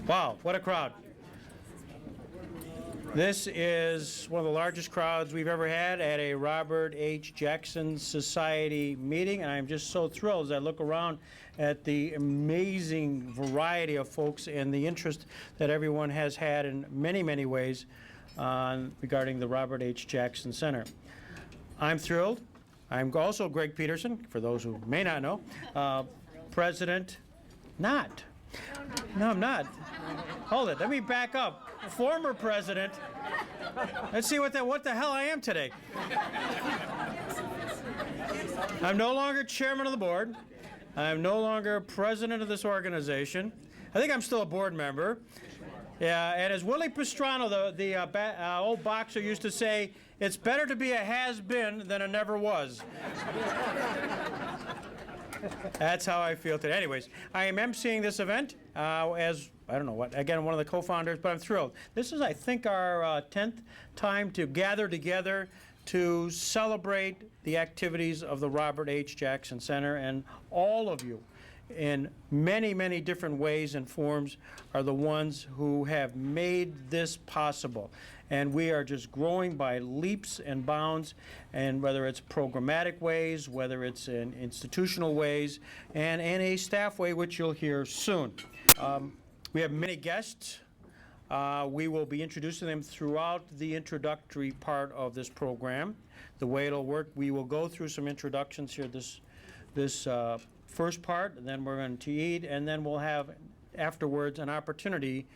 Wow, what a crowd. This is one of the largest crowds we've ever had at a Robert H. Jackson Society meeting, and I'm just so thrilled as I look around at the amazing variety of folks and the interest that everyone has had in many, many ways regarding the Robert H. Jackson Center. I'm thrilled. I'm also Greg Peterson, for those who may not know, president. Not. No, I'm not. Hold it. Let me back up. Former president. Let's see what the hell I am today. I'm no longer chairman of the board. I'm no longer president of this organization. I think I'm still a board member. Yeah, and as Willie Pastrana, the old boxer, used to say, it's better to be a has-been than a never was. That's how I feel today. Anyways, I am emceeing this event as, I don't know what, again, one of the co-founders, but I'm thrilled. This is, I think, our 10th time to gather together to celebrate the activities of the Robert H. Jackson Center, and all of you in many, many different ways and forms are the ones who have made this possible. And we are just growing by leaps and bounds, and whether it's programmatic ways, whether it's in institutional ways, and in a staff way, which you'll hear soon. We have many guests. We will be introducing them throughout the introductory part of this program. The way it'll work, we will go through some introductions here this first part, and then we're going to eat, and then we'll have afterwards an opportunity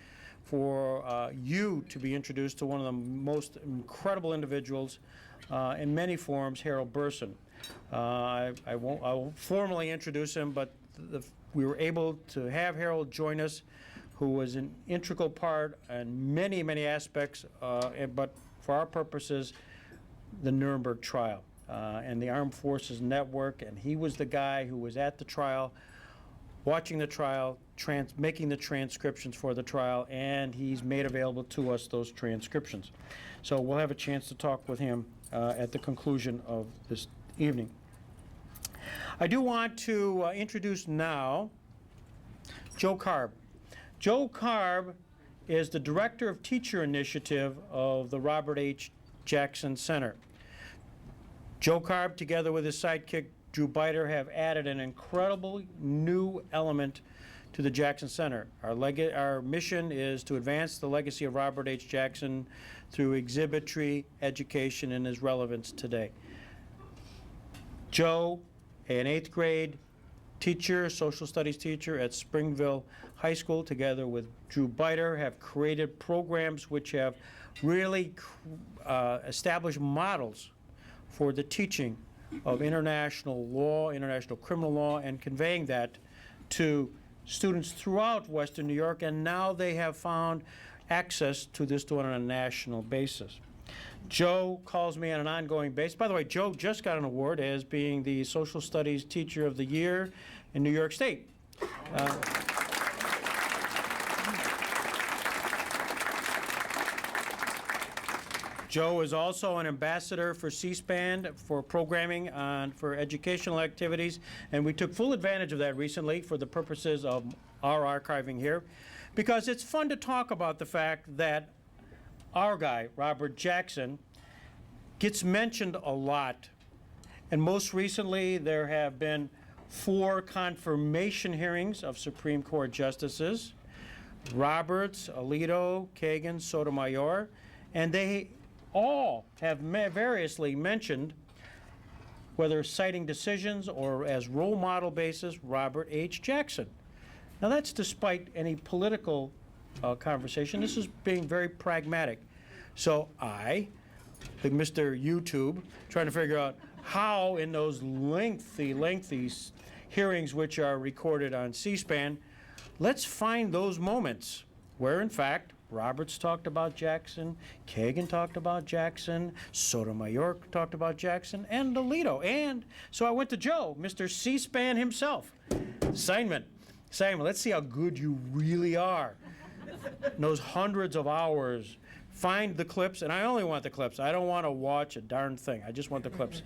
for you to be introduced to one of the most incredible individuals in many forms, Harold Burson. I won't formally introduce him, but we were able to have Harold join us, who was an integral part in many, many aspects, but for our purposes, the Nuremberg trial and the Armed Forces Network, and he was the guy who was at the trial, watching the trial, making the transcriptions for the trial, and he's made available to us those transcriptions. So we'll have a chance to talk with him at the conclusion of this evening. I do want to introduce now Joe Karb. Joe Karb is the Director of Teacher Initiative of the Robert H. Jackson Center. Joe Karb, together with his sidekick, Drew Biter, have added an incredible new element to the Jackson Center. Our mission is to advance the legacy of Robert H. Jackson through exhibitry, education, and his relevance today. Joe, an 8th grade teacher, social studies teacher at Springville High School, together with Drew Biter, have created programs which have really established models for the teaching of international law, international criminal law, and conveying that to students throughout Western New York, and now they have found access to this on a national basis. Joe calls me on an ongoing basis. By the way, Joe just got an award as being the Social Studies Teacher of the Year in New York State. Joe is also an ambassador for C-SPAN for programming for educational activities, and we took full advantage of that recently for the purposes of our archiving here, because it's fun to talk about the fact that our guy, Robert Jackson, gets mentioned a lot. And most recently, there have been 4 confirmation hearings of Supreme Court justices, Roberts, Alito, Kagan, Sotomayor, and they all have variously mentioned, whether citing decisions or as role model basis, Robert H. Jackson. Now that's despite any political conversation. This is being very pragmatic. So I, like Mr. YouTube, trying to figure out how in those lengthy hearings which are recorded on C-SPAN, let's find those moments where, in fact, Roberts talked about Jackson, Kagan talked about Jackson, Sotomayor talked about Jackson, and Alito. And so I went to Joe, Mr. C-SPAN himself. Simon, let's see how good you really are. In those hundreds of hours, find the clips, and I only want the clips. I don't want to watch a darn thing. I just want the clips.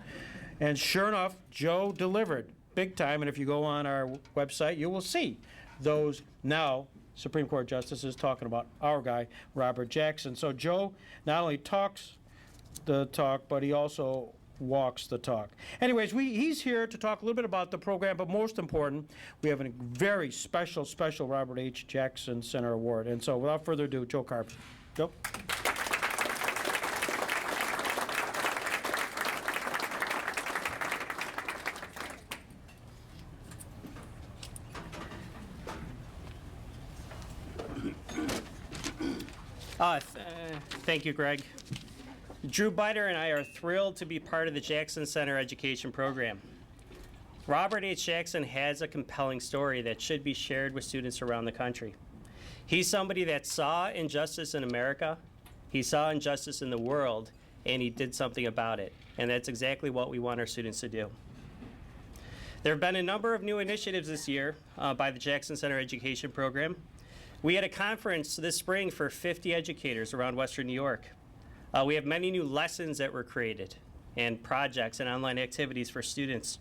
And sure enough, Joe delivered big time, and if you go on our website, you will see those now Supreme Court justices, talking about our guy, Robert Jackson. So Joe not only talks the talk, but he also walks the talk. Anyways, he's here to talk a little bit about the program, but most important, we have a very special Robert H. Jackson Center Award. And so without further ado, Joe Carpenter. Joe? Thank you, Greg. Drew Biter and I are thrilled to be part of the Jackson Center Education Program. Robert H. Jackson has a compelling story that should be shared with students around the country. He's somebody that saw injustice in America, he saw injustice in the world, and he did something about it. And that's exactly what we want our students to do. There have been a number of new initiatives this year by the Jackson Center Education Program. We had a conference this spring for 50 educators around Western New York. We have many new lessons that were created and projects and online activities for students.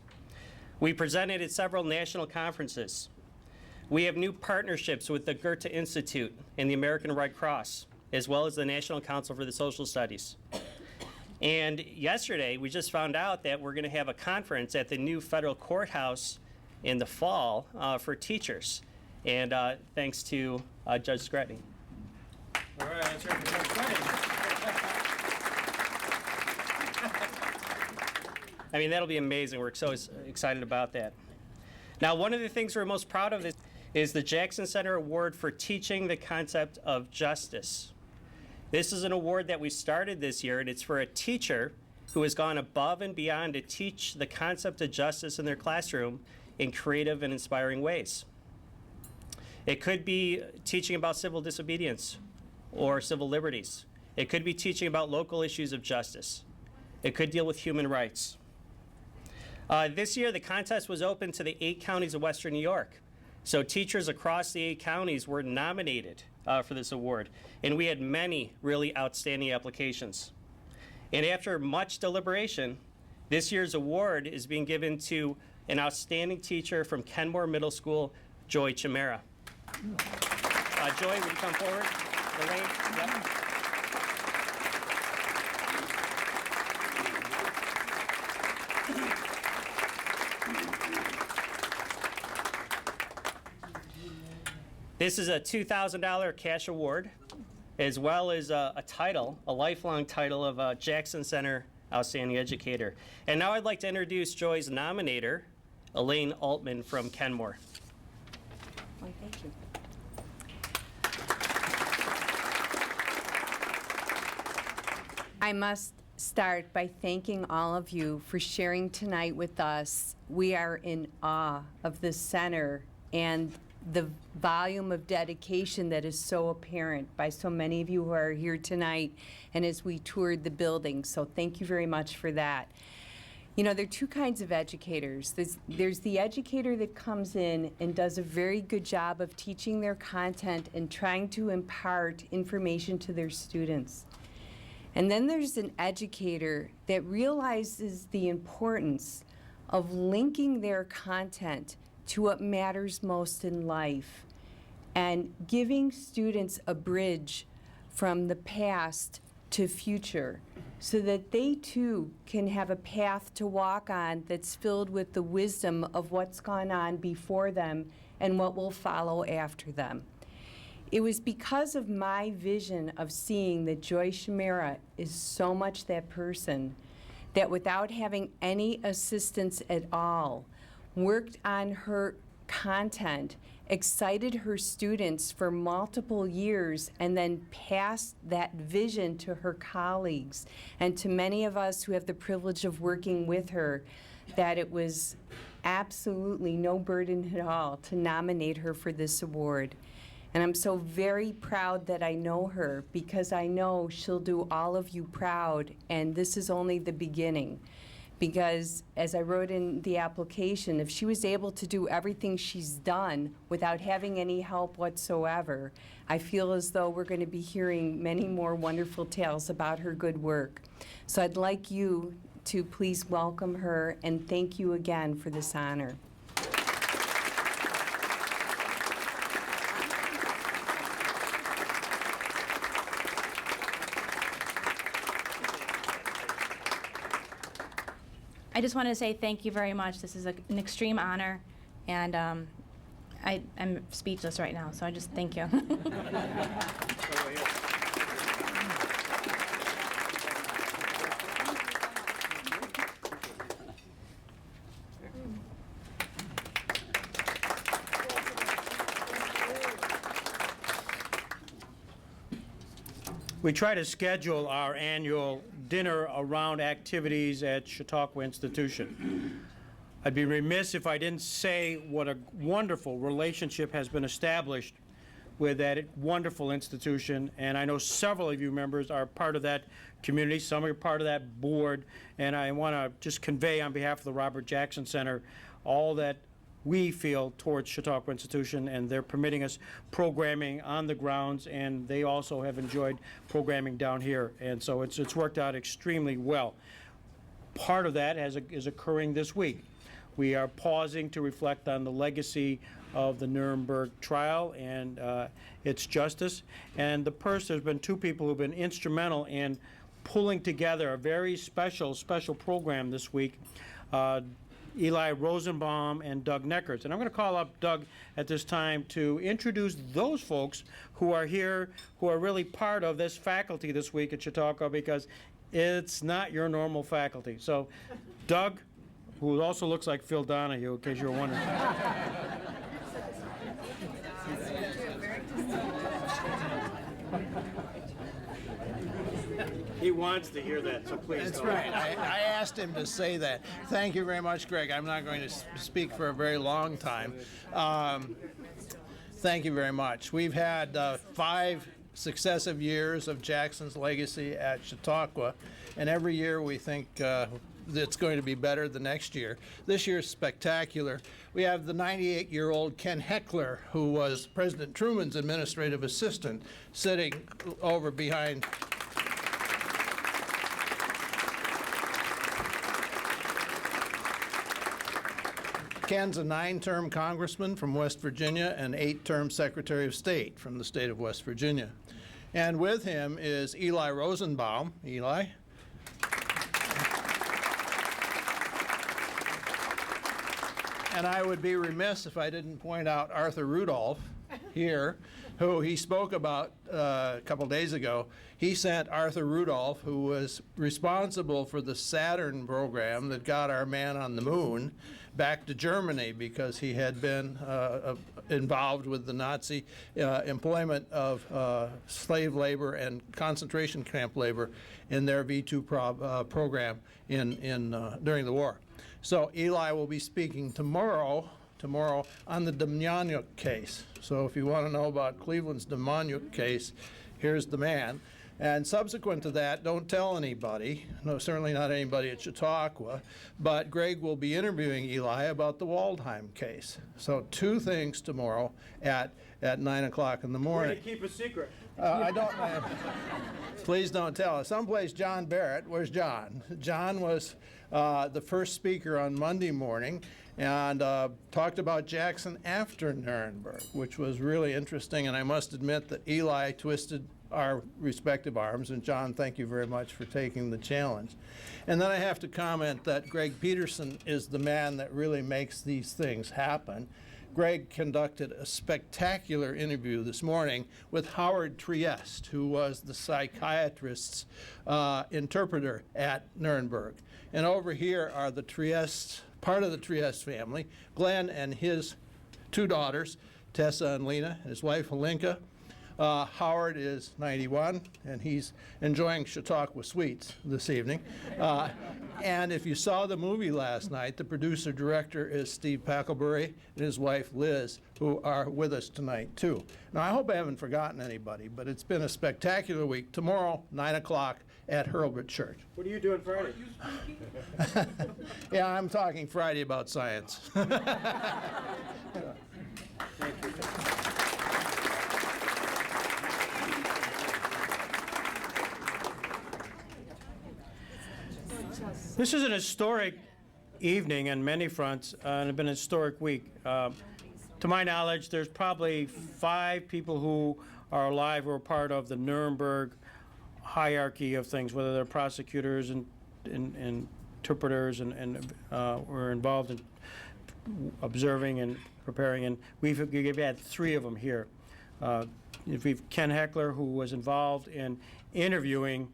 We presented at several national conferences. We have new partnerships with the Goethe Institute and the American Red Cross, as well as the National Council for the Social Studies. And yesterday, we just found out that we're going to have a conference at the new federal courthouse in the fall for teachers. And thanks to Judge Scrutiny. All right, that's right. Judge Scrutiny. I mean, that'll be amazing. We're so excited about that. Now, one of the things we're most proud of is the Jackson Center Award for teaching the concept of justice. This is an award that we started this year, and it's for a teacher who has gone above and beyond to teach the concept of justice in their classroom in creative and inspiring ways. It could be teaching about civil disobedience or civil liberties. It could be teaching about local issues of justice. It could deal with human rights. This year, the contest was open to the 8 counties of Western New York. So teachers across the 8 counties were nominated for this award. And we had many really outstanding applications. And after much deliberation, this year's award is being given to an outstanding teacher from Kenmore Middle School, Joy Chimera. Joy, would you come forward? Elaine? Yep. This is a $2,000 cash award, as well as a title, a lifelong title of Jackson Center Outstanding Educator. And now I'd like to introduce Joy's nominator, Elaine Altman from Kenmore. Why, thank you. I must start by thanking all of you for sharing tonight with us. We are in awe of the center and the volume of dedication that is so apparent by so many of you who are here tonight and as we toured the building. So thank you very much for that. You know, there are 2 kinds of educators. There's the educator that comes in and does a very good job of teaching their content and trying to impart information to their students. And then there's an educator that realizes the importance of linking their content to what matters most in life and giving students a bridge from the past to future so that they too can have a path to walk on that's filled with the wisdom of what's gone on before them and what will follow after them. It was because of my vision of seeing that Joy Chimera is so much that person that without having any assistance at all, worked on her content, excited her students for multiple years, and then passed that vision to her colleagues and to many of us who have the privilege of working with her, that it was absolutely no burden at all to nominate her for this award. And I'm so very proud that I know her, because I know she'll do all of you proud, and this is only the beginning. Because as I wrote in the application, if she was able to do everything she's done without having any help whatsoever, I feel as though we're going to be hearing many more wonderful tales about her good work. So I'd like you to please welcome her and thank you again for this honor. I just wanted to say thank you very much. This is an extreme honor, and I'm speechless right now, so I just thank you. We try to schedule our annual dinner around activities at Chautauqua Institution. I'd be remiss if I didn't say what a wonderful relationship has been established with that wonderful institution, and I know several of you members are part of that community. Some are part of that board, and I want to just convey on behalf of the Robert Jackson Center all that we feel towards Chautauqua Institution, and they're permitting us programming on the grounds, and they also have enjoyed programming down here, and so it's worked out extremely well. Part of that is occurring this week. We are pausing to reflect on the legacy of the Nuremberg trial and its justice, and there's been two people who've been instrumental in pulling together a very special program this week. Eli Rosenbaum and Doug Neckers. And I'm going to call up Doug at this time to introduce those folks who are here, who are really part of this faculty this week at Chautauqua, because it's not your normal faculty. So Doug, who also looks like Phil Donahue, in case you're wondering. He wants to hear that, so please. That's right. I asked him to say that. Thank you very much, Greg. I'm not going to speak for a very long time. Thank you very much. We've had 5 successive years of Jackson's legacy at Chautauqua, and every year we think it's going to be better the next year. This year's spectacular. We have the 98-year-old Ken Heckler, who was President Truman's administrative assistant, sitting over behind. Ken's a 9-term congressman from West Virginia and 8-term Secretary of State from the state of West Virginia. And with him is Eli Rosenbaum. Eli. And I would be remiss if I didn't point out Arthur Rudolph here, who he spoke about a couple days ago. He sent Arthur Rudolph, who was responsible for the Saturn program that got our man on the moon, back to Germany because he had been involved with the Nazi employment of slave labor and concentration camp labor in their V2 program during the war. So Eli will be speaking tomorrow on the Demjanjuk case. So if you want to know about Cleveland's Demjanjuk case, here's the man. And subsequent to that, don't tell anybody, no, certainly not anybody at Chautauqua, but Greg will be interviewing Eli about the Waldheim case. So 2 things tomorrow at 9 o'clock in the morning. Way to keep a secret. Please don't tell us. Someplace John Barrett, where's John? John was the first speaker on Monday morning and talked about Jackson after Nuremberg, which was really interesting, and I must admit that Eli twisted our respective arms, and John, thank you very much for taking the challenge. And then I have to comment that Greg Peterson is the man that really makes these things happen. Greg conducted a spectacular interview this morning with Howard Trieste, who was the psychiatrist's interpreter at Nuremberg. And over here are the Trieste, part of the Trieste family, Glenn and his 2 daughters, Tessa and Lena, and his wife Helinka. Howard is 91, and he's enjoying Chautauqua Suites this evening. And if you saw the movie last night, the producer-director is Steve Packlebury and his wife Liz, who are with us tonight, too. Now, I hope I haven't forgotten anybody, but it's been a spectacular week. Tomorrow, 9 o'clock at Hurlbut Church. What are you doing Friday? Yeah, I'm talking Friday about science. Thank you. This is an historic evening on many fronts, and it's been a historic week. To my knowledge, there's probably 5 people who are alive who are part of the Nuremberg hierarchy of things, whether they're prosecutors and interpreters and were involved in observing and preparing, and we've had 3 of them here. We've Ken Heckler, who was involved in interviewing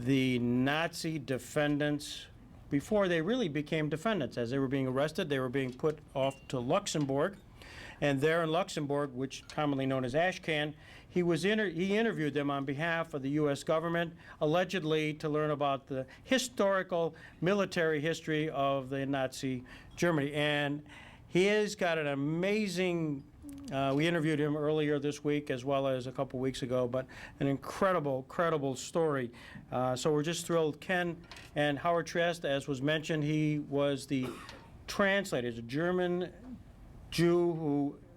the Nazi defendants before they really became defendants. As they were being arrested, they were being put off to Luxembourg, and there in Luxembourg, which commonly known as Ashcan, he interviewed them on behalf of the U.S. government, allegedly to learn about the historical military history of the Nazi Germany. And he has got an amazing, we interviewed him earlier this week as well as a couple weeks ago, but an incredible story. So we're just thrilled. Ken and Howard Trieste, as was mentioned, he was the translator. He's a German Jew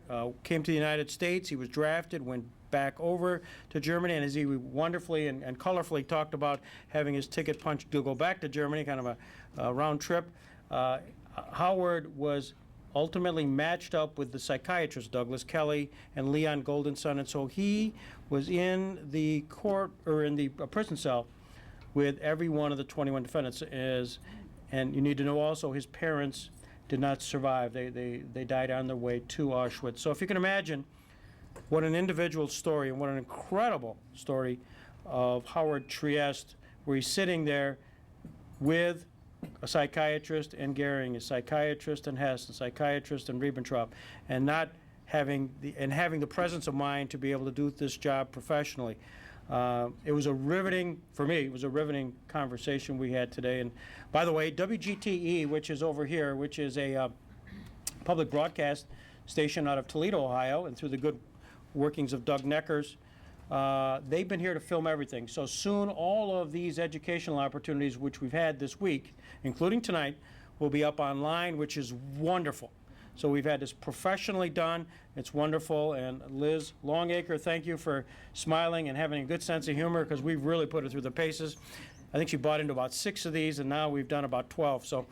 who came to the United States. He was drafted, went back over to Germany, and as he wonderfully and colorfully talked about having his ticket punched to go back to Germany, kind of a round trip, Howard was ultimately matched up with the psychiatrists Douglas Kelly and Leon Goldenson, and so he was in the court, or in the prison cell, with every one of the 21 defendants. And you need to know also his parents did not survive. They died on their way to Auschwitz. So if you can imagine what an individual story and what an incredible story of Howard Trieste, where he's sitting there with a psychiatrist and Goering, a psychiatrist and Hess, a psychiatrist and Ribbentrop, and not having the presence of mind to be able to do this job professionally. It was a riveting, for me, it was a riveting conversation we had today. And by the way, WGTE, which is over here, which is a public broadcast station out of Toledo, Ohio, and through the good workings of Doug Neckers, they've been here to film everything. So soon all of these educational opportunities which we've had this week, including tonight, will be up online, which is wonderful. So we've had this professionally done. It's wonderful. And Liz Longacre, thank you for smiling and having a good sense of humor, because we've really put her through the paces. I think she bought into about 6 of these, and now we've done about 12. So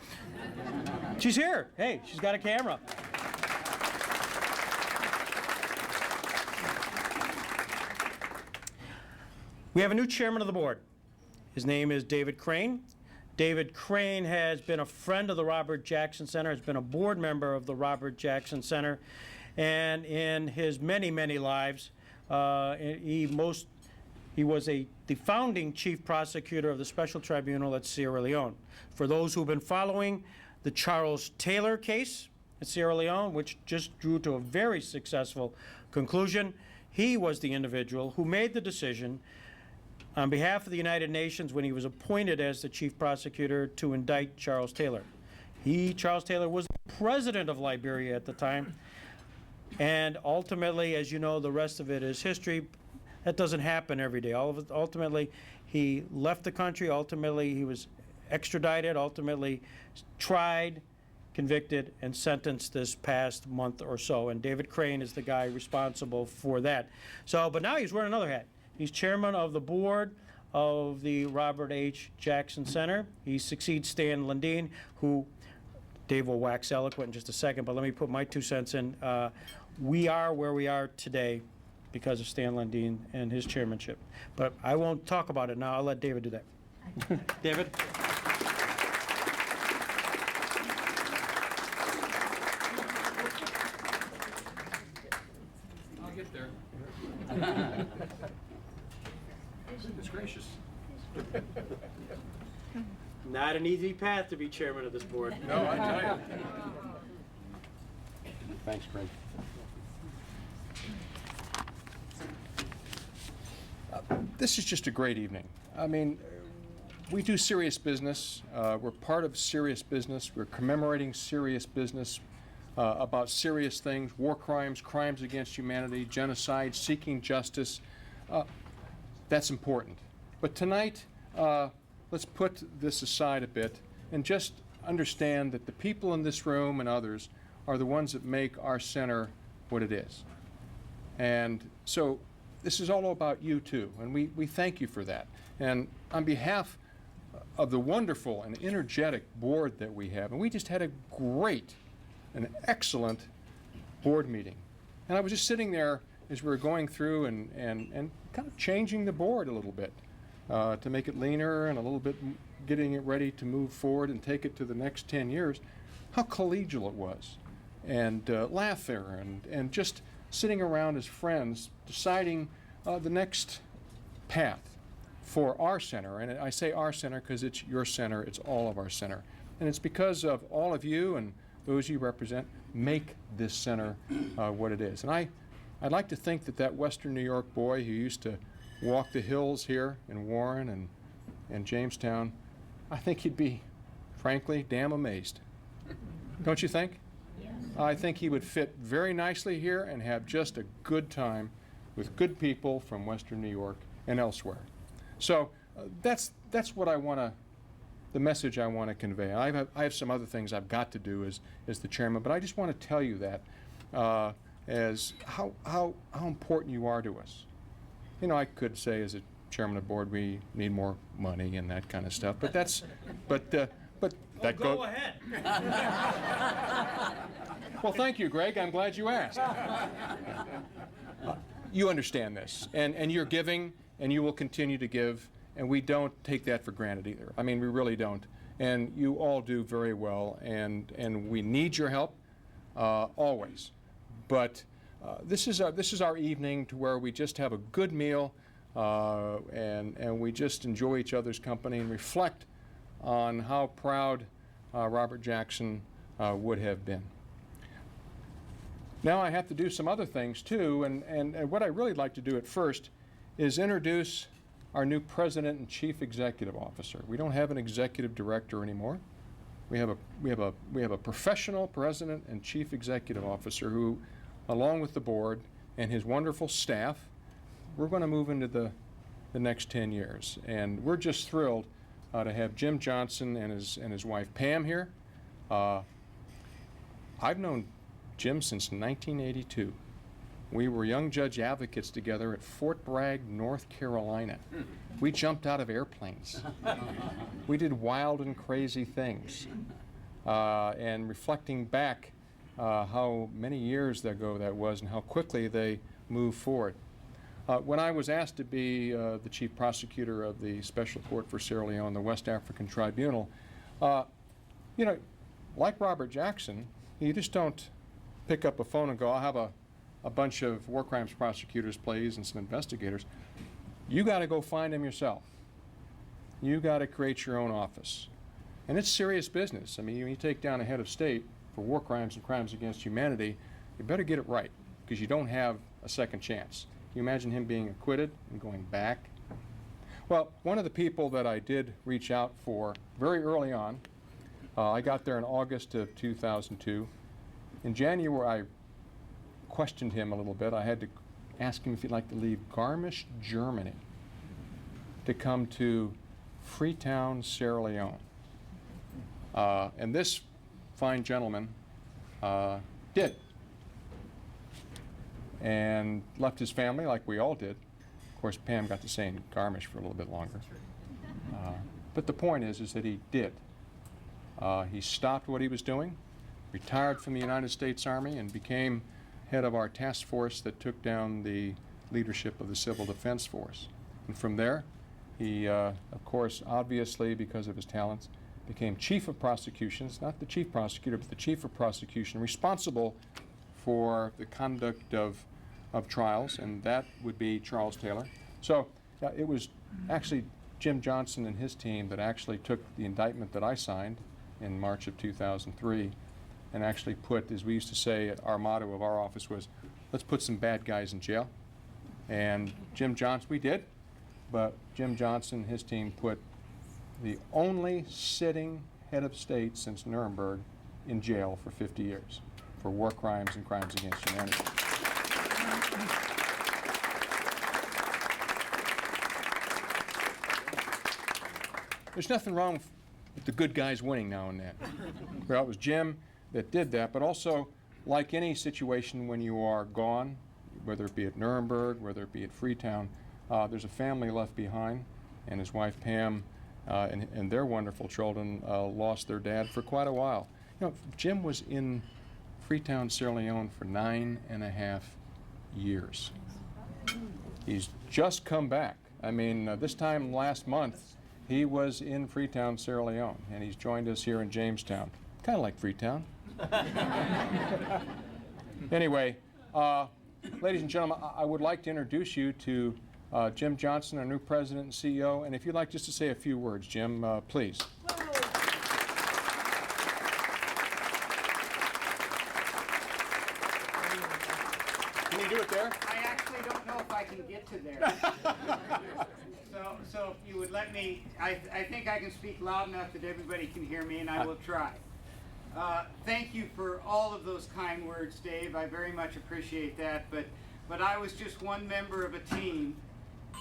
she's here. Hey, she's got a camera. We have a new chairman of the board. His name is David Crane. David Crane has been a friend of the Robert Jackson Center, has been a board member of the Robert Jackson Center, and in his many lives, he was the founding chief prosecutor of the Special Tribunal at Sierra Leone. For those who've been following the Charles Taylor case at Sierra Leone, which just drew to a very successful conclusion, he was the individual who made the decision on behalf of the United Nations when he was appointed as the chief prosecutor to indict Charles Taylor. Charles Taylor, was the president of Liberia at the time, and ultimately, as you know, the rest of it is history. That doesn't happen every day. Ultimately, he left the country. Ultimately, he was extradited. Ultimately, tried, convicted, and sentenced this past month or so. And David Crane is the guy responsible for that. So, but now he's wearing another hat. He's chairman of the board of the Robert H. Jackson Center. He succeeds Stan Lundine, who Dave will wax eloquent in just a second, but let me put my 2 cents in. We are where we are today because of Stan Lundine and his chairmanship. But I won't talk about it now. I'll let David do that. David? I'll get there. Goodness gracious. Not an easy path to be chairman of this board. No, I tell you. Thanks, Greg. This is just a great evening. I mean, we do serious business. We're part of serious business. We're commemorating serious business about serious things: war crimes, crimes against humanity, genocide, seeking justice. That's important. But tonight, let's put this aside a bit and just understand that the people in this room and others are the ones that make our center what it is. And so this is all about you too, and we thank you for that. And on behalf of the wonderful and energetic board that we have, and we just had a great, an excellent board meeting. And I was just sitting there as we were going through and kind of changing the board a little bit to make it leaner and a little bit getting it ready to move forward and take it to the next 10 years, how collegial it was, and laughter, and just sitting around as friends deciding the next path for our center. And I say our center because it's your center, it's all of our center. And it's because of all of you and those you represent make this center what it is. And I'd like to think that that Western New York boy who used to walk the hills here in Warren and Jamestown, I think he'd be, frankly, damn amazed. Don't you think? Yes. I think he would fit very nicely here and have just a good time with good people from Western New York and elsewhere. So that's what I want to, the message I want to convey. I have some other things I've got to do as the chairman, but I just want to tell you that as how important you are to us. You know, I could say as a chairman of the board we need more money and that kind of stuff, but that's, but that Go ahead. Well, thank you, Greg. I'm glad you asked. You understand this, and you're giving, and you will continue to give, and we don't take that for granted either. I mean, we really don't. And you all do very well, and we need your help always. But this is our evening to where we just have a good meal, and we just enjoy each other's company and reflect on how proud Robert Jackson would have been. Now I have to do some other things too, and what I'd really like to do at first is introduce our new President and Chief Executive Officer. We don't have an Executive Director anymore. We have a professional President and Chief Executive Officer who, along with the board and his wonderful staff, we're going to move into the next 10 years. And we're just thrilled to have Jim Johnson and his wife Pam here. I've known Jim since 1982. We were young judge advocates together at Fort Bragg, North Carolina. We jumped out of airplanes. We did wild and crazy things. And reflecting back how many years ago that was and how quickly they moved forward. When I was asked to be the chief prosecutor of the Special Court for Sierra Leone, the West African Tribunal, you know, like Robert Jackson, you just don't pick up a phone and go, I'll have a bunch of war crimes prosecutors, please, and some investigators. You got to go find them yourself. You got to create your own office. And it's serious business. I mean, when you take down a head of state for war crimes and crimes against humanity, you better get it right, because you don't have a second chance. Can you imagine him being acquitted and going back? Well, one of the people that I did reach out for very early on, I got there in August of 2002. In January, I questioned him a little bit. I had to ask him if he'd like to leave Garmisch, Germany, to come to Freetown, Sierra Leone. And this fine gentleman did, and left his family like we all did. Of course, Pam got to stay in Garmisch for a little bit longer. But the point is that he did. He stopped what he was doing, retired from the United States Army, and became head of our task force that took down the leadership of the Civil Defense Force. And from there, he, of course, obviously, because of his talents, became chief of prosecutions, not the chief prosecutor, but the chief of prosecution, responsible for the conduct of trials, and that would be Charles Taylor. So it was actually Jim Johnson and his team that actually took the indictment that I signed in March of 2003 and actually put, as we used to say, our motto of our office was, let's put some bad guys in jail. And Jim Johnson, we did, but Jim Johnson and his team put the only sitting head of state since Nuremberg in jail for 50 years for war crimes and crimes against humanity. There's nothing wrong with the good guys winning now and then. Well, it was Jim that did that, but also, like any situation when you are gone, whether it be at Nuremberg, whether it be at Freetown, there's a family left behind, and his wife Pam and their wonderful children lost their dad for quite a while. You know, Jim was in Freetown, Sierra Leone for 9.5 years. He's just come back. I mean, this time last month, he was in Freetown, Sierra Leone, and he's joined us here in Jamestown. Kind of like Freetown. Anyway, ladies and gentlemen, I would like to introduce you to Jim Johnson, our new president and CEO. And if you'd like just to say a few words, Jim, please. Can you do it there? I actually don't know if I can get to there. So if you would let me, I think I can speak loud enough that everybody can hear me, and I will try. Thank you for all of those kind words, Dave. I very much appreciate that. But I was just one member of a team,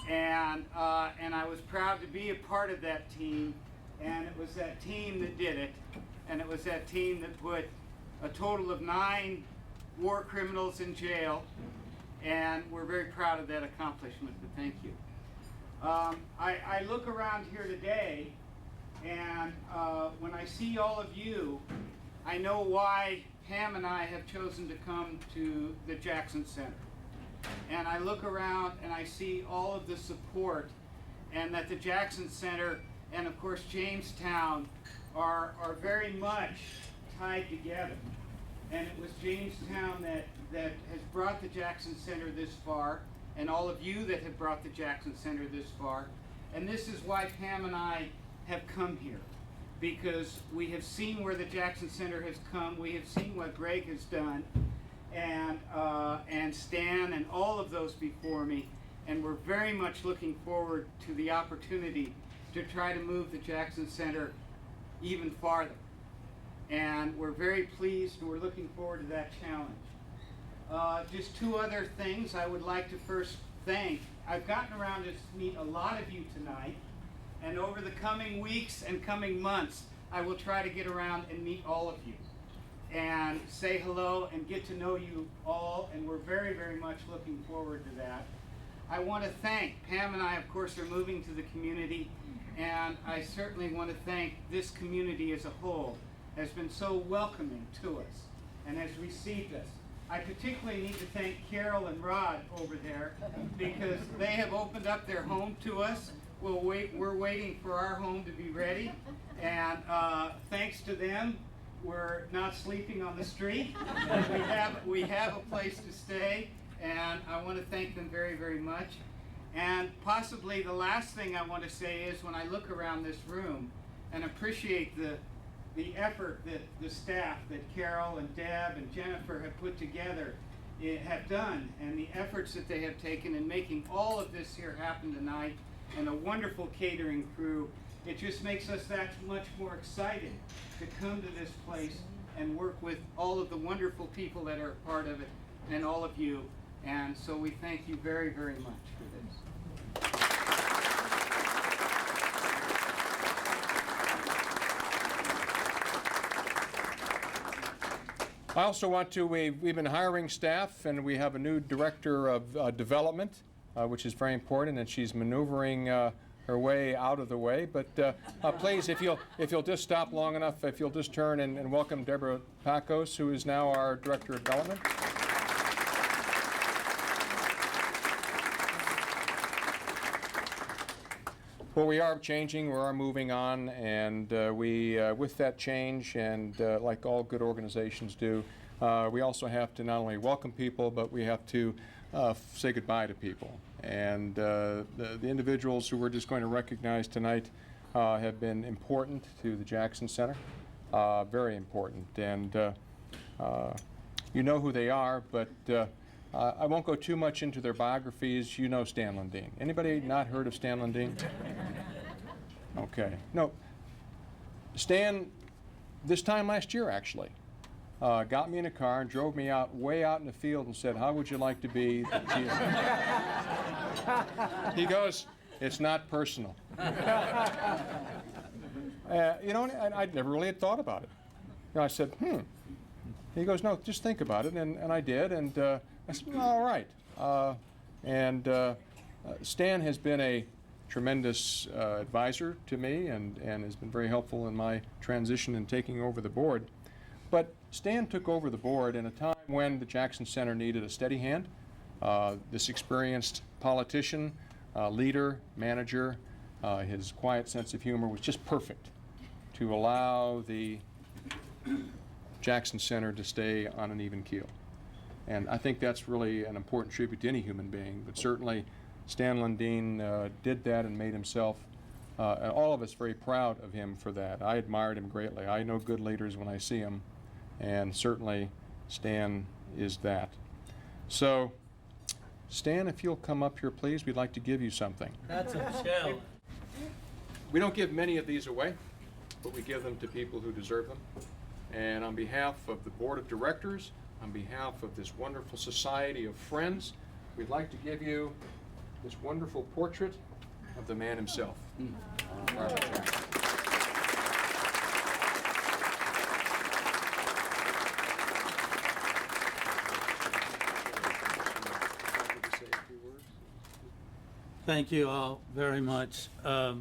and I was proud to be a part of that team. And it was that team that did it, and it was that team that put a total of 9 war criminals in jail, and we're very proud of that accomplishment. But thank you. I look around here today, and when I see all of you, I know why Pam and I have chosen to come to the Jackson Center. And I look around and I see all of the support, and that the Jackson Center and of course Jamestown are very much tied together. And it was Jamestown that has brought the Jackson Center this far, and all of you that have brought the Jackson Center this far. And this is why Pam and I have come here, because we have seen where the Jackson Center has come. We have seen what Greg has done, and Stan and all of those before me, and we're very much looking forward to the opportunity to try to move the Jackson Center even farther. And we're very pleased, and we're looking forward to that challenge. Just 2 other things I would like to first thank. I've gotten around to meet a lot of you tonight, and over the coming weeks and coming months, I will try to get around and meet all of you and say hello and get to know you all, and we're very, very much looking forward to that. I want to thank, Pam and I, of course, are moving to the community, and I certainly want to thank this community as a whole, has been so welcoming to us and has received us. I particularly need to thank Carol and Rod over there, because they have opened up their home to us. We're waiting for our home to be ready, and thanks to them, we're not sleeping on the street. We have a place to stay, and I want to thank them very, very much. And possibly the last thing I want to say is, when I look around this room and appreciate the effort that the staff, that Carol and Deb and Jennifer have put together, have done, and the efforts that they have taken in making all of this here happen tonight, and a wonderful catering crew, it just makes us that much more excited to come to this place and work with all of the wonderful people that are a part of it, and all of you. And so we thank you very, very much for this. I also want to, we've been hiring staff, and we have a new director of development, which is very important, and she's maneuvering her way out of the way. But please, if you'll just stop long enough, if you'll just turn and welcome Deborah Pacos, who is now our director of development. Well, we are changing, we are moving on, and with that change, and like all good organizations do, we also have to not only welcome people, but we have to say goodbye to people. And the individuals who we're just going to recognize tonight have been important to the Jackson Center, very important. And you know who they are, but I won't go too much into their biographies. You know Stan Lundine. Anybody not heard of Stan Lundine? Okay. No. Stan, this time last year actually, got me in a car and drove me way out in the field and said, "How would you like to be the chief?" He goes, "It's not personal." You know, and I never really had thought about it. You know, I said, He goes, "No, just think about it," and I did, and I said, "Well, all right." Stan has been a tremendous advisor to me, and has been very helpful in my transition in taking over the board. But Stan took over the board in a time when the Jackson Center needed a steady hand. This experienced politician, leader, manager, his quiet sense of humor was just perfect to allow the Jackson Center to stay on an even keel. And I think that's really an important tribute to any human being, but certainly Stan Lundine did that and made himself, and all of us, very proud of him for that. I admired him greatly. I know good leaders when I see them, and certainly Stan is that. So, Stan, if you'll come up here, please, we'd like to give you something. That's a shell. We don't give many of these away, but we give them to people who deserve them. And on behalf of the Board of Directors, on behalf of this wonderful society of friends, we'd like to give you this wonderful portrait of the man himself, Robert Jackson. Thank you all very much. I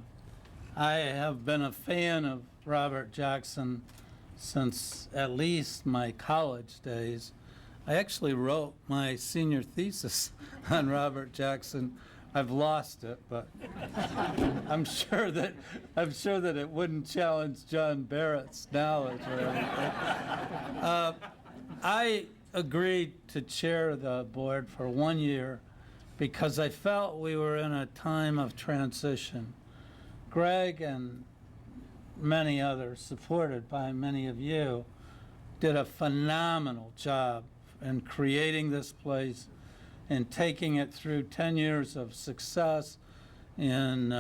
have been a fan of Robert Jackson since at least my college days. I actually wrote my senior thesis on Robert Jackson. I've lost it, but I'm sure that it wouldn't challenge John Barrett's knowledge or anything. I agreed to chair the board for 1 year because I felt we were in a time of transition. Greg and many others, supported by many of you, did a phenomenal job in creating this place and taking it through 10 years of success in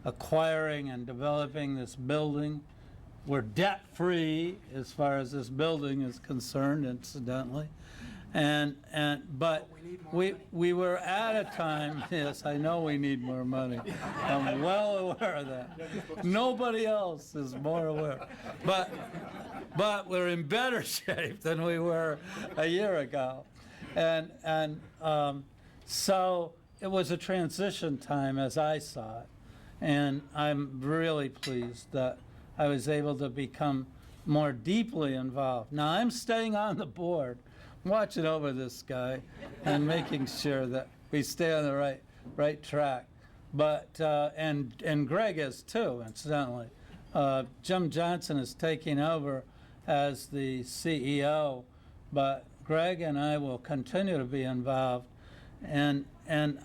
acquiring and developing this building. We're debt-free as far as this building is concerned, incidentally. But we were at a time, yes, I know we need more money. I'm well aware of that. Nobody else is more aware. But we're in better shape than we were a year ago. So it was a transition time as I saw it. And I'm really pleased that I was able to become more deeply involved. Now I'm staying on the board, watching over this guy and making sure that we stay on the right track. But and Greg is too, incidentally. Jim Johnson is taking over as the CEO, but Greg and I will continue to be involved. And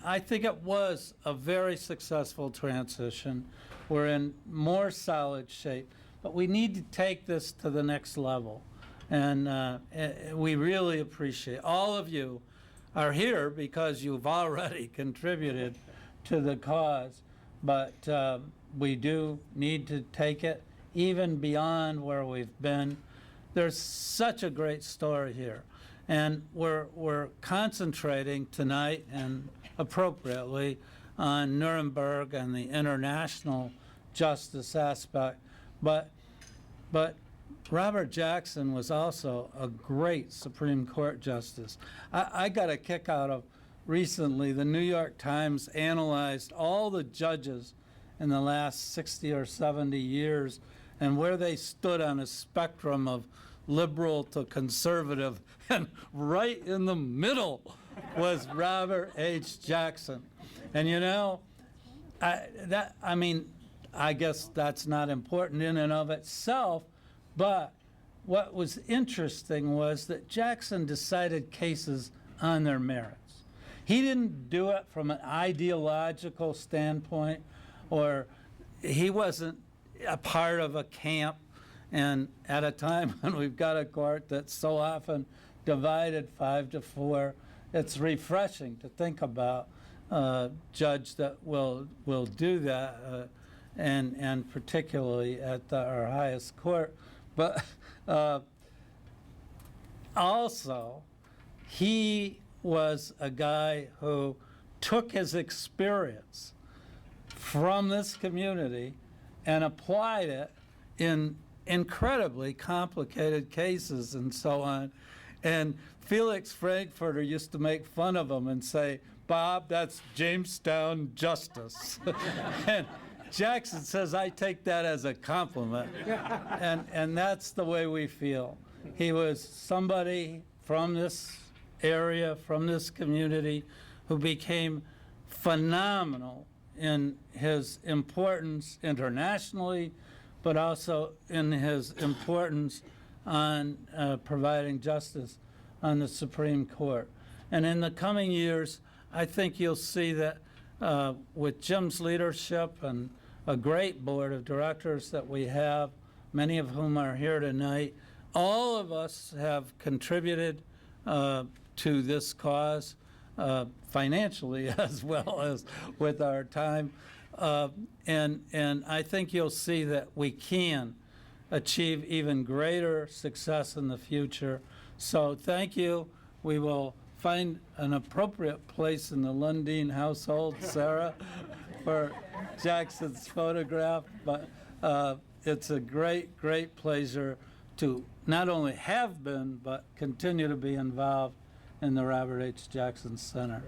I think it was a very successful transition. We're in more solid shape, but we need to take this to the next level. And we really appreciate all of you are here because you've already contributed to the cause, but we do need to take it even beyond where we've been. There's such a great story here, and we're concentrating tonight and appropriately on Nuremberg and the international justice aspect, but Robert Jackson was also a great Supreme Court justice. I got a kick out of recently, the New York Times analyzed all the judges in the last 60 or 70 years and where they stood on a spectrum of liberal to conservative, and right in the middle was Robert H. Jackson. And you know, I guess that's not important in and of itself, but what was interesting was that Jackson decided cases on their merits. He didn't do it from an ideological standpoint, or he wasn't a part of a camp. And at a time when we've got a court that's so often divided 5-4, it's refreshing to think about a judge that will do that, and particularly at our highest court. But also, he was a guy who took his experience from this community and applied it in incredibly complicated cases and so on. And Felix Frankfurter used to make fun of him and say, "Bob, that's Jamestown justice." And Jackson says, "I take that as a compliment." And that's the way we feel. He was somebody from this area, from this community, who became phenomenal in his importance internationally, but also in his importance on providing justice on the Supreme Court. And in the coming years, I think you'll see that with Jim's leadership and a great board of directors that we have, many of whom are here tonight, all of us have contributed to this cause financially as well as with our time. And I think you'll see that we can achieve even greater success in the future. So thank you. We will find an appropriate place in the Lundine household, Sarah, for Jackson's photograph. But it's a great, great pleasure to not only have been, but continue to be involved in the Robert H. Jackson Center.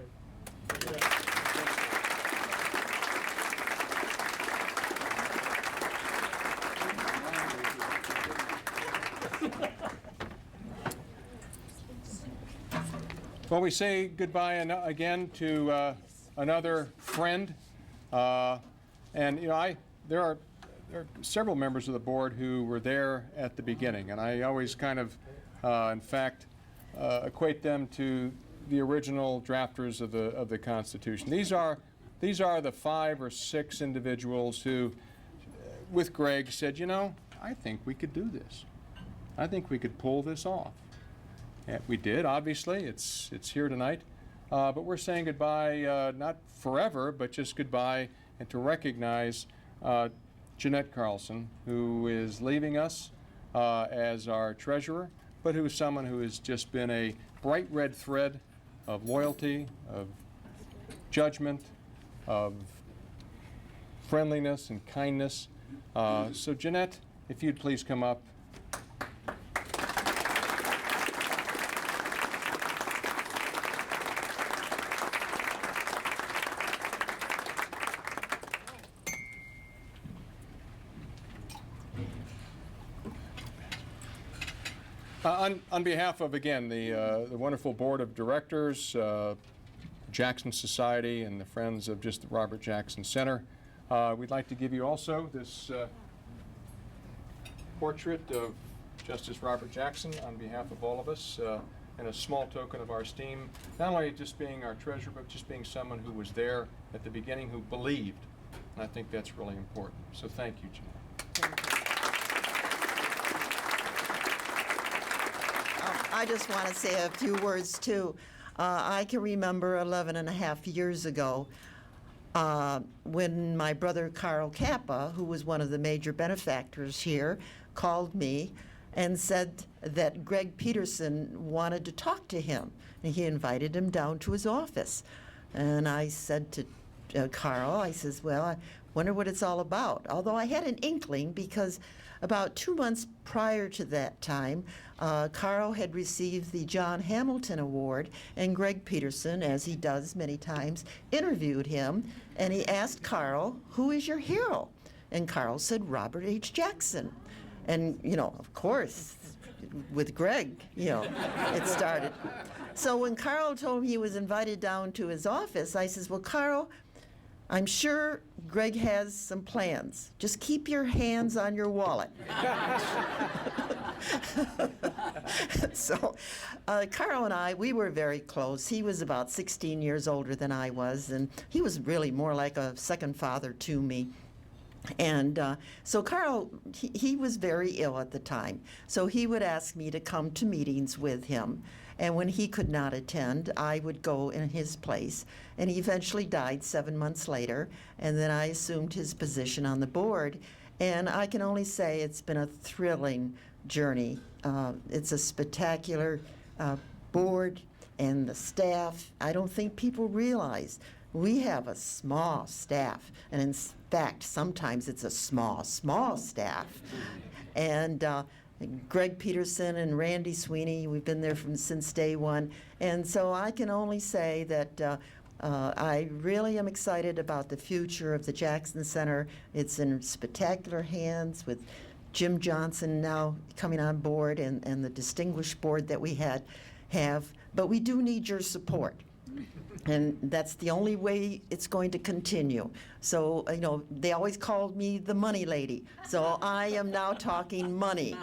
Well, we say goodbye again to another friend, and you know, there are several members of the board who were there at the beginning, and I always kind of, in fact, equate them to the original drafters of the Constitution. These are the 5 or 6 individuals who, with Greg, said, you know, I think we could do this. I think we could pull this off. And we did, obviously. It's here tonight. But we're saying goodbye, not forever, but just goodbye, and to recognize Jeanette Carlson, who is leaving us as our treasurer, but who is someone who has just been a bright red thread of loyalty, of judgment, of friendliness and kindness. So Jeanette, if you'd please come up. On behalf of, again, the wonderful board of directors, Jackson Society, and the Friends of just the Robert Jackson Center, we'd like to give you also this portrait of Justice Robert Jackson on behalf of all of us, and a small token of our esteem, not only just being our treasurer, but just being someone who was there at the beginning, who believed. And I think that's really important. So thank you, Jeanette. I just want to say a few words, too. I can remember 11 and a half years ago when my brother Carl Kappa, who was one of the major benefactors here, called me and said that Greg Peterson wanted to talk to him. And he invited him down to his office. And I said to Carl, I says, well, I wonder what it's all about. Although I had an inkling, because about 2 months prior to that time, Carl had received the John Hamilton Award, and Greg Peterson, as he does many times, interviewed him, and he asked Carl, who is your hero? And Carl said, Robert H. Jackson. And, you know, of course, with Greg, you know, it started. So when Carl told me he was invited down to his office, I says, well, Carl, I'm sure Greg has some plans. Just keep your hands on your wallet. So Carl and I, we were very close. He was about 16 years older than I was, and he was really more like a second father to me. And so Carl, he was very ill at the time. So he would ask me to come to meetings with him. And when he could not attend, I would go in his place. And he eventually died 7 months later. And then I assumed his position on the board. And I can only say it's been a thrilling journey. It's a spectacular board, and the staff. I don't think people realize we have a small staff. And in fact, sometimes it's a small staff. And Greg Peterson and Randy Sweeney, we've been there since day one. And so I can only say that I really am excited about the future of the Jackson Center. It's in spectacular hands with Jim Johnson now coming on board, and the distinguished board that we have. But we do need your support. And that's the only way it's going to continue. So, you know, they always called me the money lady. So I am now talking money.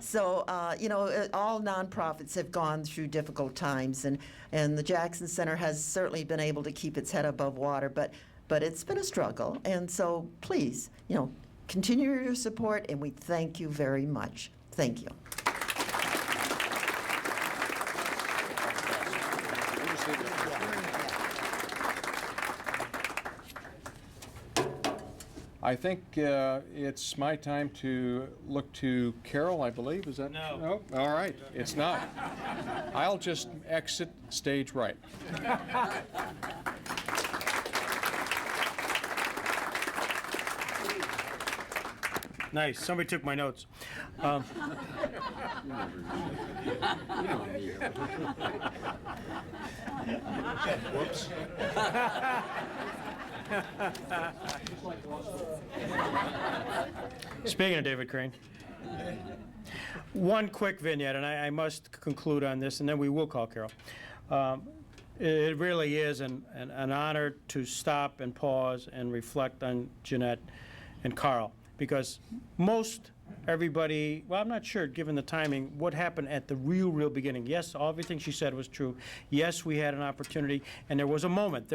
So, you know, all nonprofits have gone through difficult times, and the Jackson Center has certainly been able to keep its head above water, but it's been a struggle. And so please, you know, continue your support, and we thank you very much. Thank you. I think it's my time to look to Carol, I believe. Is that? No. No? All right. It's not. I'll just exit stage right. Nice. Somebody took my notes. Whoops. Speaking of David Crane, one quick vignette, and I must conclude on this, and then we will call Carol. It really is an honor to stop and pause and reflect on Jeanette and Carl, because most everybody, well, I'm not sure, given the timing, what happened at the real beginning. Yes, everything she said was true. Yes, we had an opportunity, and there was a moment,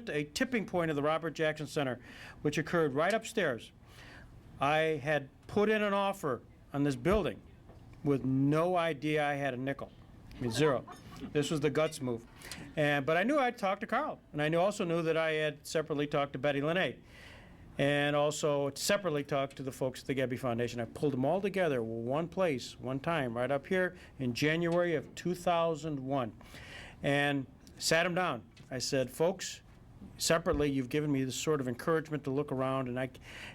a tipping point of the Robert Jackson Center, which occurred right upstairs. I had put in an offer on this building with no idea I had a nickel. I mean, zero. This was the guts move. But I knew I'd talked to Carl, and I also knew that I had separately talked to Betty Lene, and also separately talked to the folks at the Gebby Foundation. I pulled them all together one place, one time, right up here in January of 2001, and sat them down. I said, folks, separately, you've given me this sort of encouragement to look around,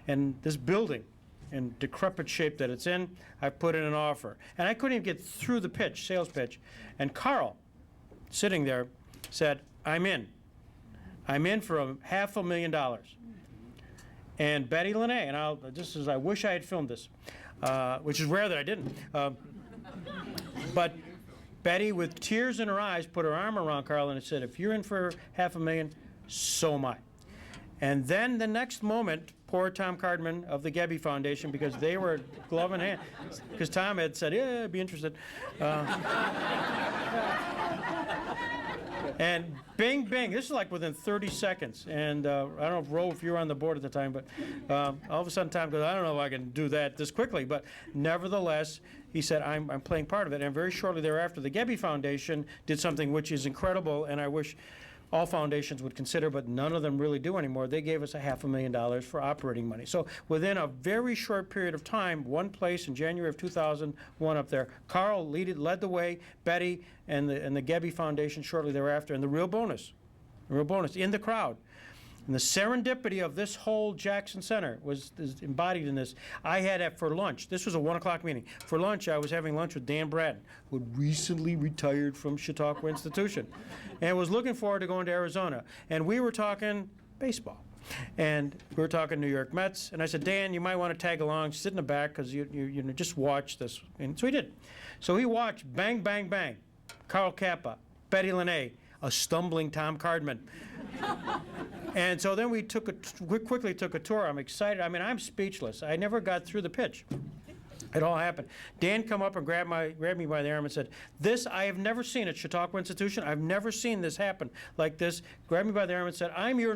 and this building, in decrepit shape that it's in, I put in an offer. And I couldn't even get through the pitch, sales pitch. And Carl, sitting there, said, I'm in. I'm in for $500,000. And Betty Lene, and I wish I had filmed this, which is rare that I didn't. But Betty, with tears in her eyes, put her arm around Carl and said, if you're in for $500,000, so am I. And then the next moment, poor Tom Cardman of the Gebby Foundation, because they were glove in hand, because Tom had said, yeah, I'd be interested. And bing, bing, this is like within 30 seconds. And I don't know, Ro, if you were on the board at the time, but all of a sudden Tom goes, I don't know if I can do that this quickly. But nevertheless, he said, I'm playing part of it. And very shortly thereafter, the Gebby Foundation did something which is incredible, and I wish all foundations would consider, but none of them really do anymore. They gave us $500,000 for operating money. So within a very short period of time, one place in January of 2001 up there, Carl led the way, Betty and the Gebby Foundation shortly thereafter, and the real bonus in the crowd. And the serendipity of this whole Jackson Center is embodied in this. I had for lunch, this was a 1 o'clock meeting. For lunch, I was having lunch with Dan Bratton, who had recently retired from Chautauqua Institution, and was looking forward to going to Arizona. And we were talking baseball. And we were talking New York Mets. And I said, Dan, you might want to tag along, sit in the back, because you just watch this. And so he did. So he watched bang, bang, bang, Carl Kappa, Betty Lene, a stumbling Tom Cardman. And so then we quickly took a tour. I'm excited. I mean, I'm speechless. I never got through the pitch. It all happened. Dan come up and grabbed me by the arm and said, this I have never seen at Chautauqua Institution. I've never seen this happen like this. Grabbed me by the arm and said, I'm your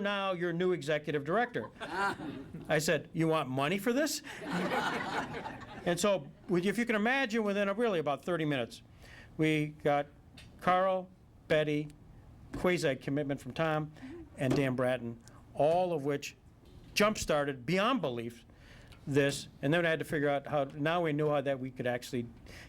new executive director. I said, you want money for this? And so, if you can imagine, within really about 30 minutes, we got Carl, Betty, quasi-commitment from Tom, and Dan Bratton, all of which jump-started beyond belief this, and then I had to figure out how, now we knew how that we could actually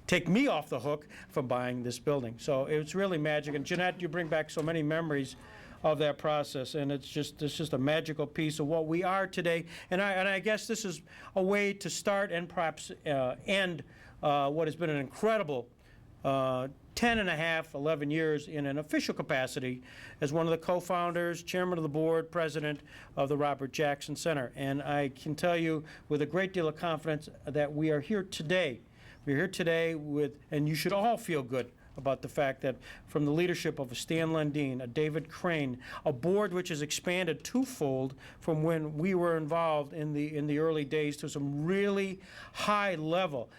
take me off the hook from buying this building. So it's really magic, and Jeanette, you bring back so many memories of that process, and it's just a magical piece of what we are today, and I guess this is a way to start and perhaps end what has been an incredible 10 and a half, 11 years in an official capacity as one of the co-founders, chairman of the board, president of the Robert Jackson Center. And I can tell you with a great deal of confidence that we are here today. We're here today with, and you should all feel good about the fact that from the leadership of a Stan Lundine, a David Crane, a board which has expanded twofold from when we were involved in the early days to some really high level,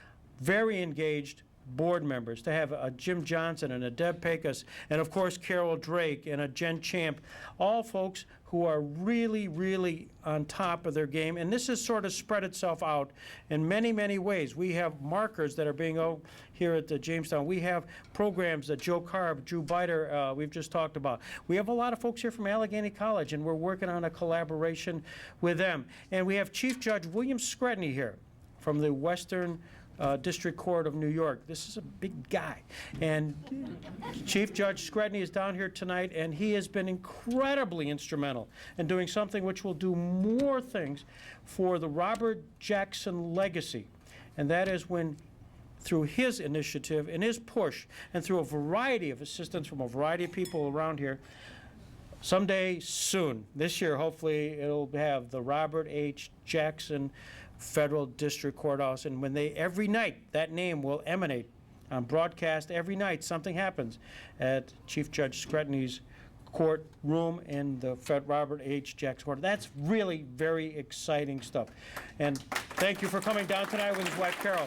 very engaged board members, to have a Jim Johnson and a Deb Pecos, and of course Carol Drake and a Jen Champ, all folks who are really, really on top of their game. And this has sort of spread itself out in many, many ways. We have markers that are being here at the Jamestown. We have programs that Joe Carb, Drew Biter, we've just talked about. We have a lot of folks here from Allegheny College, and we're working on a collaboration with them. And we have Chief Judge William Scretany here from the Western District Court of New York. This is a big guy. And Chief Judge Scretany is down here tonight, and he has been incredibly instrumental in doing something which will do more things for the Robert Jackson legacy. And that is when, through his initiative and his push, and through a variety of assistance from a variety of people around here, someday soon, this year hopefully, it'll have the Robert H. Jackson Federal District Courthouse, and when every night, that name will emanate on broadcast every night. Something happens at Chief Judge Scretany's courtroom in the Robert H. Jackson Court. That's really very exciting stuff. And thank you for coming down tonight with his wife, Carol.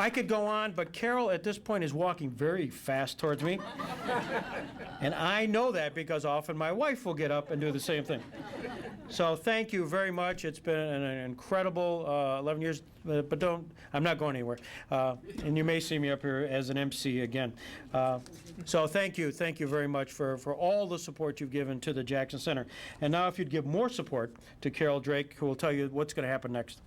I could go on, but Carol at this point is walking very fast towards me. And I know that because often my wife will get up and do the same thing. So thank you very much. It's been an incredible 11 years, but I'm not going anywhere. And you may see me up here as an MC again. So thank you very much for all the support you've given to the Jackson Center. And now if you'd give more support to Carol Drake, who will tell you what's going to happen next.